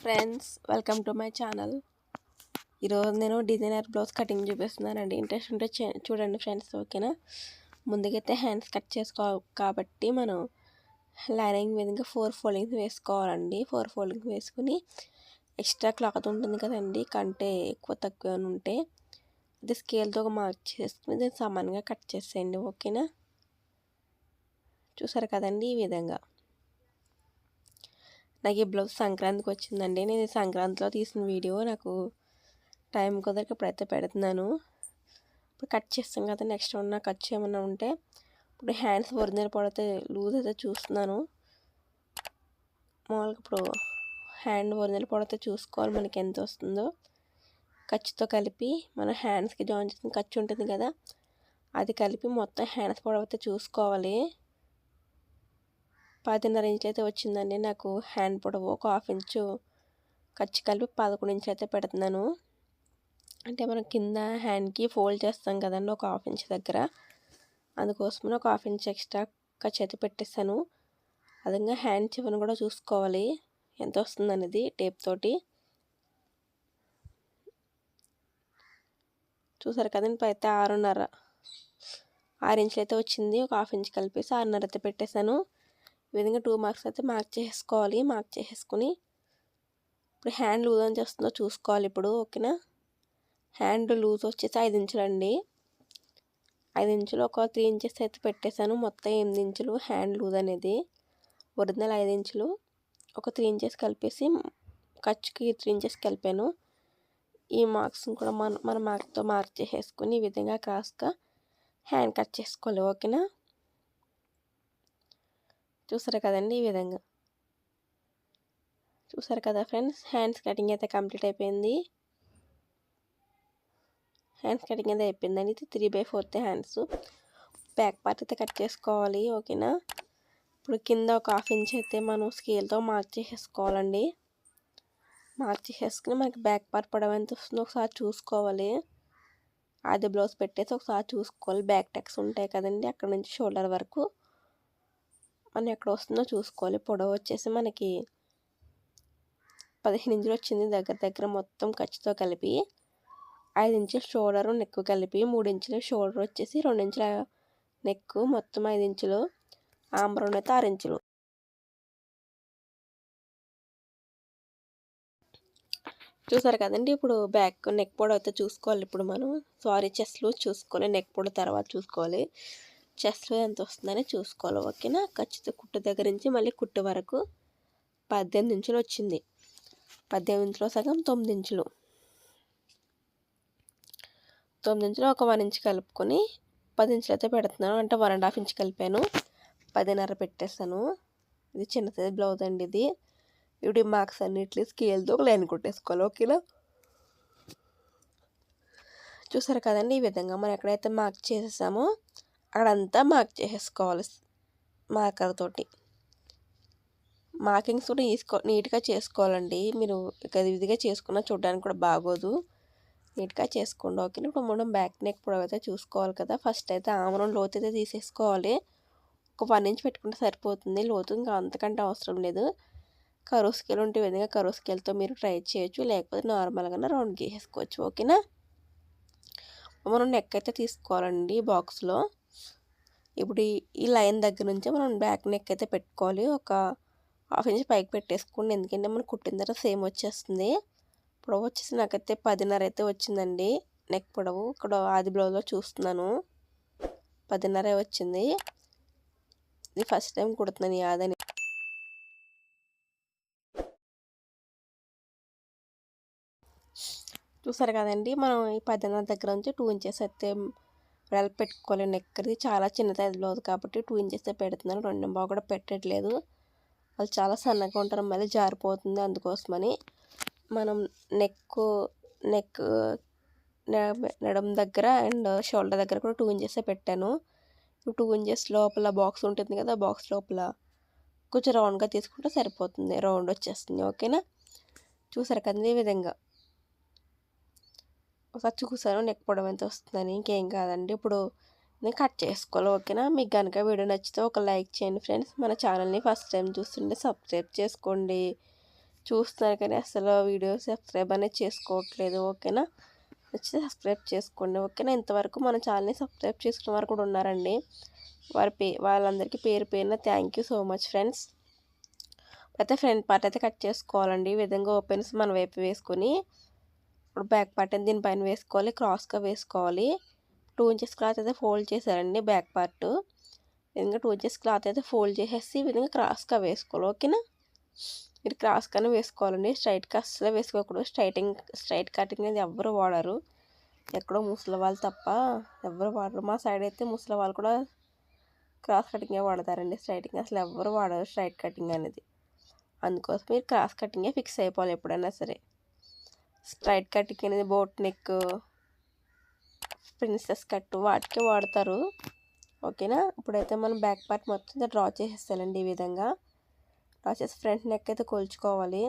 Friends, welcome to my channel. ఈరోజు నేను designer blouse cutting చూపిస్తున్నానండి. ఇంట్రెస్ట్ ఉంటే చూడండి ఫ్రెండ్స్. ఓకేనా? ముందుకైతే హ్యాండ్స్ కట్ చేసుకోవాలి కాబట్టి మనం లైనింగ్ మీదగా 4 ఫోల్డింగ్స్ వేసుకోవాలండి. 4 ఫోల్డింగ్స్ వేసుకుని ఎక్స్ట్రా క్లాత్ ఉంటుంది కదండి, కంటే ఎక్కువ తక్కువ ఉంటే అది స్కేల్తో మార్క్ చేసుకుని దీన్ని సమానంగా కట్ చేసేయండి. ఓకేనా? చూసారు కదండి, ఈ విధంగా. నాకు ఈ బ్లౌజ్ సంక్రాంతికి వచ్చిందండి. నేను సంక్రాంతిలో తీసిన వీడియో, నాకు టైం కుదరక ఇప్పుడైతే పెడుతున్నాను. ఇప్పుడు కట్ చేస్తాం కదా, నెక్స్ట్ ఉన్న కట్ చేయమన్నా ఉంటే ఇప్పుడు హ్యాండ్స్ ఒరిజినల్ పడితే లూజ్ అయితే చూస్తున్నాను. మామూలుగా ఇప్పుడు హ్యాండ్ ఒరిజినల్ పడితే చూసుకోవాలి మనకి ఎంత వస్తుందో. ఖర్చుతో కలిపి మన హ్యాండ్స్కి జాయిన్ చేసిన ఖర్చు ఉంటుంది కదా, అది కలిపి మొత్తం హ్యాండ్స్ పొడవైతే చూసుకోవాలి. 10.5 ఇంచులు అయితే వచ్చిందండి నాకు హ్యాండ్ పొడవు. ఒక 1/2 ఇంచు ఖర్చు కలిపి 11 ఇంచులు అయితే పెడుతున్నాను. అంటే మనం కింద హ్యాండ్కి ఫోల్డ్ చేస్తాం కదండి ఒక 1/2 ఇంచ్ దగ్గర, అందుకోసమని ఒక 1/2 ఇంచ్ ఎక్స్ట్రా ఖర్చు అయితే పెట్టేస్తాను. అదంగా హ్యాండ్ చివరిని కూడా చూసుకోవాలి ఎంత వస్తుంది అనేది టేప్ తోటి. చూసారు కదండి, అయితే 6 ఇంచులు అయితే వచ్చింది. ఒక 1/2 ఇంచ్ కలిపేసి 6.5 అయితే పెట్టేశాను. ఈ విధంగా 2 మార్క్స్ అయితే మార్క్ చేసుకోవాలి. మార్క్ చేసేసుకుని ఇప్పుడు హ్యాండ్ లూజ్ అని చేస్తుందో చూసుకోవాలి ఇప్పుడు. ఓకేనా? హ్యాండ్ లూజ్ వచ్చేసి 5 ఇంచులు అండి. 5 ఇంచులు ఒక 3 ఇంచెస్ అయితే పెట్టేశాను. మొత్తం 8 ఇంచులు హ్యాండ్ లూజ్ అనేది. ఒరిజినల్ 5 ఇంచులు ఒక 3 ఇంచెస్ కలిపేసి ఖర్చుకి 3 ఇంచెస్ కలిపాను. ఈ మార్క్స్ని కూడా మన మార్క్తో మార్క్ చేసేసుకుని ఈ విధంగా క్రాస్గా హ్యాండ్ కట్ చేసుకోవాలి. ఓకేనా? చూసారు కదండి, ఈ విధంగా. చూసారు కదా ఫ్రెండ్స్, హ్యాండ్స్ కటింగ్ అయితే కంప్లీట్ అయిపోయింది. హ్యాండ్స్ కటింగ్ అయితే అయిపోయిందండి. ఇది 3/4 హ్యాండ్స్. బ్యాక్ పార్ట్ అయితే కట్ చేసుకోవాలి. ఓకేనా? ఇప్పుడు కింద ఒక 1/2 ఇంచ్ అయితే మనం స్కేల్తో మార్క్ చేసేసుకోవాలండి. మార్క్ చేసేసుకుని మనకి బ్యాక్ పార్ట్ పొడవు ఎంత వస్తుందో ఒకసారి చూసుకోవాలి. అది బ్లౌజ్ పెట్టేసి ఒకసారి చూసుకోవాలి. బ్యాక్ టక్స్ ఉంటాయి కదండి, అక్కడ నుంచి షోల్డర్ వరకు మనం ఎక్కడ వస్తుందో చూసుకోవాలి. పొడవు వచ్చేసి మనకి 15 ఇంచులు వచ్చింది దగ్గర మొత్తం ఖర్చుతో కలిపి. 5 ఇంచులు షోల్డరు నెక్ కలిపి, 3 ఇంచులు షోల్డర్ వచ్చేసి 2 ఇంచుల నెక్, మొత్తం 5 ఇంచులు. ఆర్మ్ రౌండ్ అయితే 6 ఇంచులు. చూసారు కదండి, ఇప్పుడు బ్యాక్ నెక్ పొడవు అయితే చూసుకోవాలి. ఇప్పుడు మనం చెస్ట్ లూజ్ చూసుకోవాలి, నెక్ పొడవు తర్వాత చూసుకోవాలి. చెస్ట్ లూజ్ ఎంత వస్తుందని చూసుకోవాలి. ఓకేనా? ఖర్చుతో కుట్టు దగ్గర నుంచి మళ్ళీ కుట్టు వరకు 18 ఇంచులు వచ్చింది. 18 ఇంచులో సగం 9 ఇంచులు. 9 ఇంచులు ఒక 1 ఇంచ్ కలుపుకొని 10 ఇంచులు అయితే పెడుతున్నాను. అంటే 1.5 ఇంచ్ కలిపాను. 10.5 పెట్టేస్తాను. ఇది చిన్న సైజ్ బ్లౌజ్ అండి ఇది. ఇప్పుడు ఈ మార్క్స్ అన్నిటి స్కేల్తో ఒక లైన్ కొట్టేసుకోవాలి. ఓకేనా? చూసారు కదండి, ఈ విధంగా మనం ఎక్కడైతే మార్క్ చేసేసామో అక్కడంతా మార్క్ చేసేసుకోవాలి మార్కర్ తోటి. మార్కింగ్స్ కూడా నీట్గా చేసుకోవాలండి. మీరు ఇదిగా చేసుకున్నా చూడడానికి కూడా బాగోదు. నీట్గా చేసుకోండి. ఓకేనా? ఇప్పుడు మనం బ్యాక్ నెక్ పొడవు అయితే చూసుకోవాలి కదా. ఫస్ట్ అయితే ఆమరం లోతు అయితే తీసేసుకోవాలి. ఒక 1 ఇంచ్ పెట్టుకుంటే సరిపోతుంది లోతు, ఇంకా అంతకంటే అవసరం లేదు. కరువు స్కేల్ ఉంటే విధంగా కరువు స్కేల్తో మీరు ట్రై చేయొచ్చు, లేకపోతే నార్మల్గానే రౌండ్ గీసేసుకోవచ్చు. ఓకేనా? మనం నెక్ అయితే తీసుకోవాలండి బాక్స్లో. ఇప్పుడు ఈ లైన్ దగ్గర నుంచి మనం బ్యాక్ నెక్ అయితే పెట్టుకోవాలి. ఒక 1/2 ఇంచ్ పైకి పెట్టేసుకోండి, ఎందుకంటే మనం కుట్టిన తర్వాత సేమ్ వచ్చేస్తుంది. పొడవు వచ్చేసి నాకైతే 10.5 అయితే వచ్చిందండి నెక్ పొడవు. ఇక్కడ ఆది బ్లౌజ్లో చూస్తున్నాను 10.5 వచ్చింది. ఇది ఫస్ట్ టైం కుడుతున్నాను ఈ ఆదని. చూసారు కదండి, మనం ఈ 10.5 దగ్గర నుంచి 2 ఇంచెస్ అయితే వెడల్పు పెట్టుకోవాలి. నెక్కది చాలా చిన్న సైజ్ బ్లౌజ్ కాబట్టి 2 ఇంచెస్ పెడుతున్నాను. 2.5 కూడా పెట్టట్లేదు. వాళ్ళు చాలా సన్నగా ఉంటారు, మళ్ళీ జారిపోతుంది. అందుకోసమని మనం నెక్ నడుము దగ్గర అండ్ షోల్డర్ దగ్గర కూడా 2 ఇంచెస్ పెట్టాను. 2 ఇంచెస్ లోపల బాక్స్ ఉంటుంది కదా, బాక్స్ లోపల కొంచెం రౌండ్గా తీసుకుంటే సరిపోతుంది, రౌండ్ వచ్చేస్తుంది. ఓకేనా? చూసారు కదండి, ఈ విధంగా. ఒకసారి చూసాను నెక్ పొడవు ఎంత వస్తుందని. ఇంకేం కాదండి, ఇప్పుడు నేను కట్ చేసుకోవాలి. ఓకేనా? మీకు కనుక వీడియో నచ్చితే ఒక లైక్ చేయండి ఫ్రెండ్స్. మన ఛానల్ని ఫస్ట్ టైం చూస్తుంటే సబ్స్క్రైబ్ చేసుకోండి. చూస్తున్నారు కానీ అసలు వీడియో సబ్స్క్రైబ్ అనేది చేసుకోవట్లేదు. ఓకేనా, వచ్చి సబ్స్క్రైబ్ చేసుకోండి. ఓకేనా, ఇంతవరకు మన ఛానల్ని సబ్స్క్రైబ్ చేసుకున్న వారు కూడా ఉన్నారండి. వాళ్ళందరికీ పేరు పేరున thank you so much friends. అయితే ఫ్రంట్ పార్ట్ అయితే కట్ చేసుకోవాలండి. ఈ విధంగా ఓపెన్స్ మన వైపు వేసుకొని ఇప్పుడు బ్యాక్ పార్ట్ అని దీనిపైన వేసుకోవాలి, క్రాస్గా వేసుకోవాలి. 2 ఇంచెస్ క్లాత్ అయితే ఫోల్డ్ చేశారండి బ్యాక్ పార్ట్. ఈ విధంగా 2 ఇంచెస్ క్లాత్ అయితే ఫోల్డ్ చేసేసి ఈ విధంగా క్రాస్గా వేసుకోవాలి. ఓకేనా, మీరు క్రాస్గానే వేసుకోవాలండి, స్ట్రైట్గా అస్సలు వేసుకోకూడదు. స్ట్రైట్ కటింగ్ అనేది ఎవ్వరు వాడరు, ఎక్కడో ముసలి వాళ్ళు తప్ప ఎవ్వరు వాడరు. మా సైడ్ అయితే ముసలి వాళ్ళు కూడా క్రాస్ కటింగే వాడతారండి, స్ట్రైటింగ్ అసలు ఎవ్వరు వాడరు స్ట్రైట్ కటింగ్ అనేది. అందుకోసం మీరు క్రాస్ కటింగే ఫిక్స్ అయిపోవాలి ఎప్పుడైనా సరే. స్ట్రైట్ కటింగ్ అనేది బోట్ నెక్, ప్రిన్సెస్ కట్ వాటికే వాడతారు. ఓకేనా, ఇప్పుడైతే మనం బ్యాక్ పార్ట్ మొత్తం డ్రా చేసేస్తానండి. ఈ విధంగా డ్రా చేసి ఫ్రంట్ నెక్ అయితే కొలుచుకోవాలి.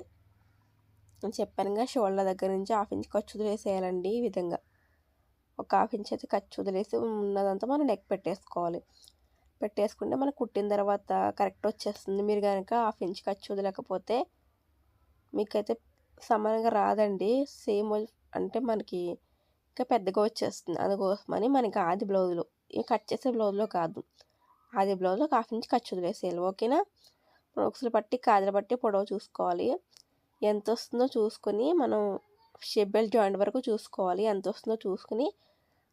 నేను చెప్పానుగా షోల్డర్ దగ్గర నుంచి 1/2 ఇంచ్ ఖర్చు వదిలేసేయాలండి. ఈ విధంగా ఒక 1/2 ఇంచ్ అయితే ఖర్చు వదిలేసి ఉన్నదంతా మనం నెక్ పెట్టేసుకుంటే మనం కుట్టిన తర్వాత కరెక్ట్ వచ్చేస్తుంది. మీరు కనుక 1/2 ఇంచ్ ఖర్చు వదిలేకపోతే మీకైతే సమానంగా రాదండి. సేమ్ అంటే మనకి ఇంకా పెద్దగా వచ్చేస్తుంది. అందుకోసమని మనకి ఆది బ్లౌజ్లో కట్ చేసే బ్లౌజ్లో కాదు, ఆది బ్లౌజ్లో 1/2 ఇంచ్ ఖర్చు వదిలేసేయాలి. ఓకేనా, ఉక్సులు పట్టి కాజల పట్టి పొడవు చూసుకోవాలి. ఎంత వస్తుందో చూసుకొని మనం షేప్ బెల్ట్ జాయింట్ వరకు చూసుకోవాలి. ఎంత వస్తుందో చూసుకుని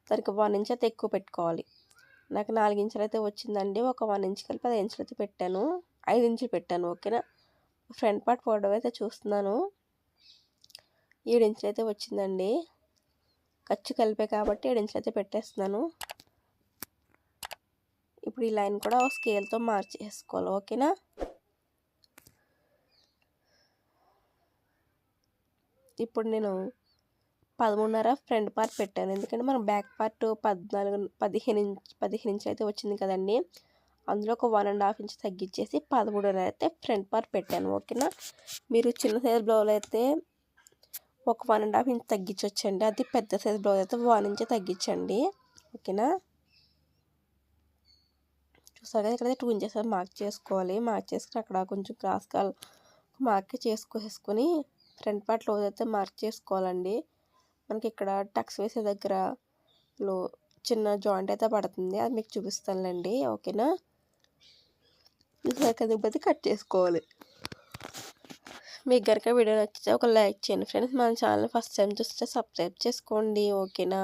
దానికి 1 ఇంచ్ అయితే ఎక్కువ పెట్టుకోవాలి. నాకు 4 ఇంచులు అయితే వచ్చిందండి. ఒక 1 ఇంచ్ కలిపి 10 ఇంచులు అయితే పెట్టాను, 5 ఇంచులు పెట్టాను. ఓకేనా, ఫ్రంట్ పార్ట్ పొడవు అయితే చూస్తున్నాను 7 ఇంచులు అయితే వచ్చిందండి. ఖర్చు కలిపే కాబట్టి 7 ఇంచులు అయితే పెట్టేస్తున్నాను. ఇప్పుడు ఈ లైన్ కూడా స్కేల్తో మార్క్ చేసుకోవాలి. ఓకేనా, ఇప్పుడు నేను 13.5 ఫ్రంట్ పార్ట్ పెట్టాను, ఎందుకంటే మనం బ్యాక్ పార్ట్ 15 ఇంచులు అయితే వచ్చింది కదండి. అందులో ఒక 1.5 ఇంచ్ తగ్గించేసి 13.5 అయితే ఫ్రంట్ పార్ట్ పెట్టాను. ఓకేనా, మీరు చిన్న సైజ్ బ్లౌజ్ అయితే ఒక 1.5 ఇంచ్ తగ్గించవచ్చండి. అది పెద్ద సైజ్ బ్లౌజ్ అయితే 1 ఇంచ్ తగ్గించండి. ఓకేనా, చూసారు కదా, ఇక్కడ 2 ఇంచెస్ మార్క్ చేసుకోవాలి. మార్క్ చేసుకుని అక్కడ కొంచెం క్రాస్గా మార్క్ చేసుకొని ఫ్రంట్ పార్ట్ లోజ్ అయితే మార్క్ చేసుకోవాలండి. మనకి ఇక్కడ టక్స్ వేసే దగ్గర చిన్న జాయింట్ అయితే పడుతుంది, అది మీకు చూపిస్తానులేండి. ఓకేనా, చూసారు కదా, బట్టి కట్ చేసుకోవాలి. మీకు కనుక వీడియో నచ్చితే ఒక లైక్ చేయండి ఫ్రెండ్స్. మన ఛానల్ ఫస్ట్ టైం చూస్తే సబ్స్క్రైబ్ చేసుకోండి. ఓకేనా,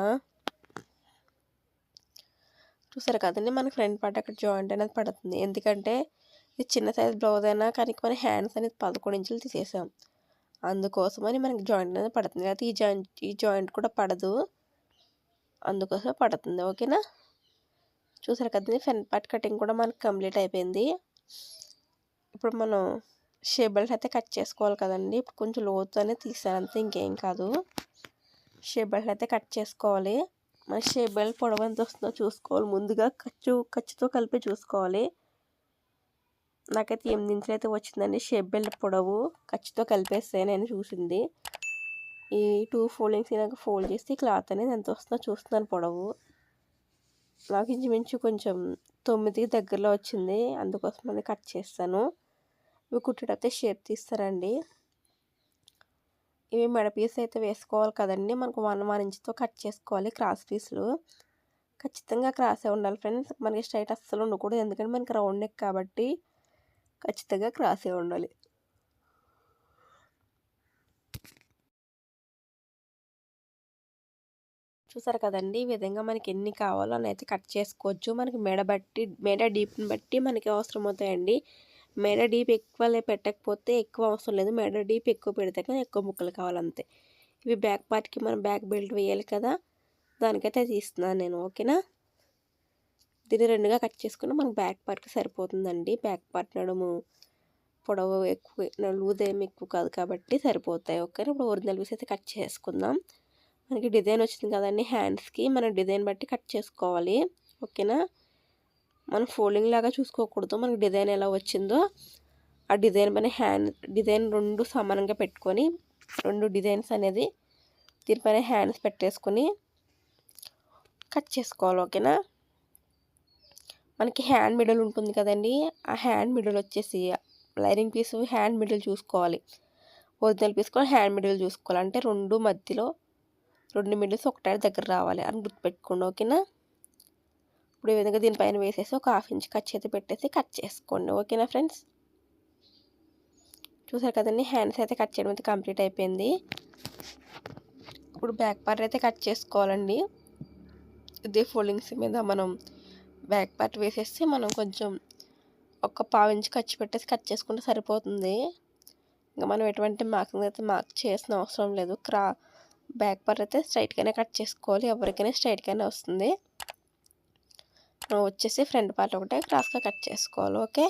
చూసారు కదండి, మనకి ఫ్రంట్ పార్ట్ అక్కడ జాయింట్ అనేది పడుతుంది. ఎందుకంటే ఇది చిన్న సైజ్ బ్లౌజ్ అయినా కానీ మన హ్యాండ్స్ అనేది 11 ఇంచులు తీసేసాం, అందుకోసమని మనకి జాయింట్ అనేది పడుతుంది. అయితే ఈ జాయింట్ కూడా పడదు, అందుకోసం పడుతుంది. ఓకేనా, చూసారు కదండి, ఫ్రంట్ పార్ట్ కటింగ్ కూడా మనకి కంప్లీట్ అయిపోయింది. ఇప్పుడు మనం షేప్ బెల్ట్ అయితే కట్ చేసుకోవాలి కదండి. ఇప్పుడు కొంచెం లోతు అనేది తీసాను అంతే, ఇంకేం కాదు. షేప్ బెల్ట్ అయితే కట్ చేసుకోవాలి. మన షేప్ బెల్ట్ పొడవు ఎంత వస్తుందో చూసుకోవాలి. ముందుగా ఖర్చుతో కలిపి చూసుకోవాలి. నాకైతే 8 ఇంచులు అయితే వచ్చిందండి షేప్ బెల్ట్ పొడవు, ఖర్చుతో కలిపేస్తే నేను చూసింది. ఈ 2 ఫోల్డింగ్స్ నాకు ఫోల్డ్ చేసి క్లాత్ అనేది ఎంత వస్తుందో చూస్తున్నాను పొడవు. నాకు ఇంచుమించు కొంచెం 9కి దగ్గరలో వచ్చింది, అందుకోసం అది కట్ చేస్తాను. ఇవి కుట్టేటప్పుడు షేప్ తీస్తారండి. ఇవి మెడ పీస్ అయితే వేసుకోవాలి కదండి, మనకు 1 ఇంచ్తో కట్ చేసుకోవాలి. క్రాస్ పీసులు ఖచ్చితంగా క్రాసే ఉండాలి ఫ్రెండ్స్, మనకి స్ట్రైట్ అస్సలు ఉండకూడదు. ఎందుకంటే మనకి రౌండ్ నెక్ కాబట్టి ఖచ్చితంగా క్రాసే ఉండాలి. చూసారు కదండి, ఈ విధంగా మనకి ఎన్ని కావాలో అని అయితే కట్ చేసుకోవచ్చు. మనకి మెడ డీప్ని బట్టి మనకి అవసరం అవుతాయండి. మెడ డీప్ ఎక్కువ పెట్టకపోతే ఎక్కువ అవసరం లేదు, మెడ డీప్ ఎక్కువ పెడితే కానీ ఎక్కువ ముక్కలు కావాలంతే. ఇవి బ్యాక్ పార్ట్కి మనం బ్యాక్ బెల్ట్ వేయాలి కదా, దానికైతే తీస్తున్నాను నేను. ఓకేనా, దీన్ని 2గా కట్ చేసుకుని మనకు బ్యాక్ పార్ట్కి సరిపోతుందండి. బ్యాక్ పార్ట్ నడుము పొడవు ఎక్కువ, లూజ్ ఏమి ఎక్కువ కాదు కాబట్టి సరిపోతాయి. ఓకేనా, ఇప్పుడు ఒరిజినల్ పీస్ అయితే కట్ చేసుకుందాం. మనకి డిజైన్ వచ్చింది కదండి హ్యాండ్స్కి, మన డిజైన్ బట్టి కట్ చేసుకోవాలి. ఓకేనా, మనం ఫోల్డింగ్ లాగా చూసుకోకూడదు, మనకి డిజైన్ ఎలా వచ్చిందో ఆ డిజైన్ పైన డిజైన్ 2 సమానంగా పెట్టుకొని 2 డిజైన్స్ అనేది దీనిపైన హ్యాండ్స్ పెట్టేసుకొని కట్ చేసుకోవాలి. ఓకేనా, మనకి హ్యాండ్ మిడిల్ ఉంటుంది కదండి, ఆ హ్యాండ్ మిడిల్ వచ్చేసి లైనింగ్ పీస్ హ్యాండ్ మిడిల్ చూసుకోవాలి. ఒరిజినల్ పీస్ కూడా హ్యాండ్ మిడిల్ చూసుకోవాలి. అంటే రెండు మిడిల్స్ ఒకటే దగ్గర రావాలి అని గుర్తుపెట్టుకోండి. ఓకేనా. ఇప్పుడు ఈ విధంగా దీనిపైన వేసేసి ఒక 1/2 ఇంచ్ ఖర్చు అయితే పెట్టేసి కట్ చేసుకోండి. ఓకేనా ఫ్రెండ్స్. చూసారు కదండి, హ్యాండ్స్ అయితే కట్ చేయడం అయితే కంప్లీట్ అయిపోయింది. ఇప్పుడు బ్యాక్ పార్ట్ అయితే కట్ చేసుకోవాలండి. ఇదే ఫోల్డింగ్స్ మీద మనం బ్యాక్ పార్ట్ వేసేసి మనం కొంచెం ఒక 1/2 ఇంచ్ ఖర్చు పెట్టేసి కట్ చేసుకుంటే సరిపోతుంది. ఇంకా మనం ఎటువంటి మార్కింగ్ అయితే మార్క్ చేసిన అవసరం లేదు. బ్యాక్ పార్ట్ అయితే స్ట్రైట్గానే కట్ చేసుకోవాలి. ఎవరికైనా స్ట్రైట్గానే వస్తుంది. వచ్చేసి ఫ్రంట్ పార్ట్ ఒకటే క్రాస్గా కట్ చేసుకోవాలి. ఓకే.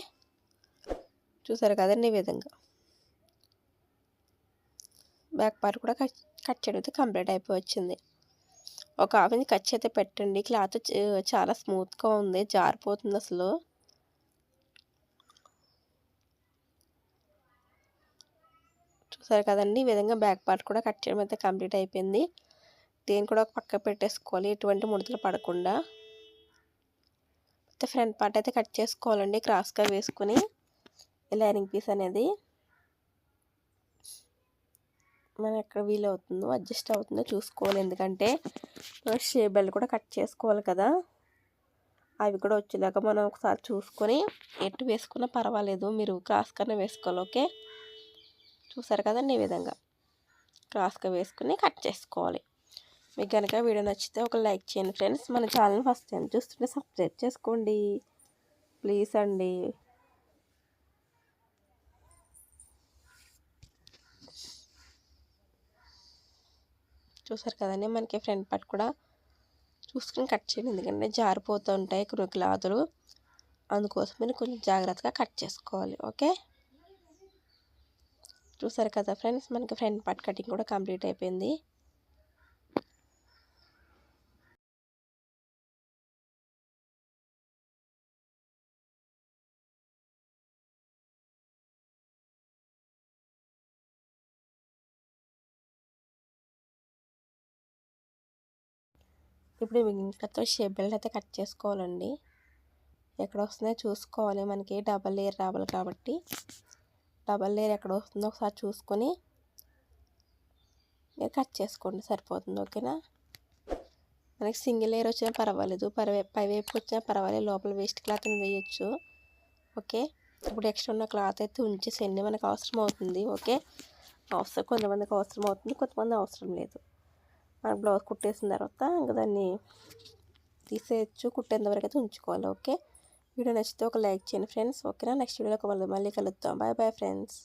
చూసారు కదండి, ఈ విధంగా బ్యాక్ పార్ట్ కూడా కట్ చేయడం అయితే కంప్లీట్ అయిపోయి వచ్చింది. ఒక 1/2 ఇంచ్ ఖర్చు అయితే పెట్టండి. క్లాత్ చాలా స్మూత్గా ఉంది, జారిపోతుంది అసలు. చూసారు కదండి, ఈ విధంగా బ్యాక్ పార్ట్ కూడా కట్ చేయడం అయితే కంప్లీట్ అయిపోయింది. దీన్ని కూడా ఒక పక్క పెట్టేసుకోవాలి, ఎటువంటి ముడతలు పడకుండా. అయితే ఫ్రంట్ పార్ట్ అయితే కట్ చేసుకోవాలండి, క్రాస్గా వేసుకుని లైనింగ్ పీస్ అనేది మనం ఎక్కడ వీలవుతుందో అడ్జస్ట్ అవుతుందో చూసుకోవాలి. ఎందుకంటే షేప్ బెల్ట్ కూడా కట్ చేసుకోవాలి కదా, అవి కూడా వచ్చేలాగా మనం ఒకసారి చూసుకొని ఎటు వేసుకున్నా పర్వాలేదు, మీరు క్రాస్గానే వేసుకోవాలి. ఓకే. చూసారు కదండి, ఈ విధంగా క్రాస్గా వేసుకుని కట్ చేసుకోవాలి. మీకు కనుక వీడియో నచ్చితే ఒక లైక్ చేయండి ఫ్రెండ్స్. మన ఛానల్ ఫస్ట్ టైం చూస్తుంటే సబ్స్క్రైబ్ చేసుకోండి ప్లీజ్ అండి. చూసారు కదండి, మనకి ఫ్రంట్ పార్ట్ కూడా చూసుకుని కట్ చేయండి. ఎందుకంటే జారిపోతూ ఉంటాయి క్లాతులు, అందుకోసం మీరు కొంచెం జాగ్రత్తగా కట్ చేసుకోవాలి. ఓకే. చూసారు కదా ఫ్రెండ్స్, మనకి ఫ్రంట్ పార్ట్ కటింగ్ కూడా కంప్లీట్ అయిపోయింది. ఇప్పుడు మిగిలిన షేప్ బెల్ట్ అయితే కట్ చేసుకోవాలండి. ఎక్కడ వస్తుందో చూసుకోవాలి, మనకి డబల్ లేయర్ రావాలి కాబట్టి డబల్ లేయర్ ఎక్కడ వస్తుందో ఒకసారి చూసుకొని మీరు కట్ చేసుకోండి, సరిపోతుంది. ఓకేనా. మనకి సింగిల్ లేయర్ వచ్చినా పర్వాలేదు, పైవైపు వచ్చినా పర్వాలేదు, లోపల వేస్ట్ క్లాత్ని వేయచ్చు. ఓకే. ఇప్పుడు ఎక్స్ట్రా ఉన్న క్లాత్ అయితే ఉంచేసేయండి, మనకు అవసరం అవుతుంది. ఓకే. కొంతమందికి అవసరం అవుతుంది, కొంతమంది అవసరం లేదు. మన బ్లౌజ్ కుట్టేసిన తర్వాత ఇంకా దాన్ని తీసేయచ్చు, కుట్టేంత వరకు అయితే ఉంచుకోవాలి. ఓకే. వీడియో నచ్చితే ఒక లైక్ చేయండి ఫ్రెండ్స్. ఓకేనా. నెక్స్ట్ వీడియోలో మళ్ళీ కలుద్దాం. Bye bye friends.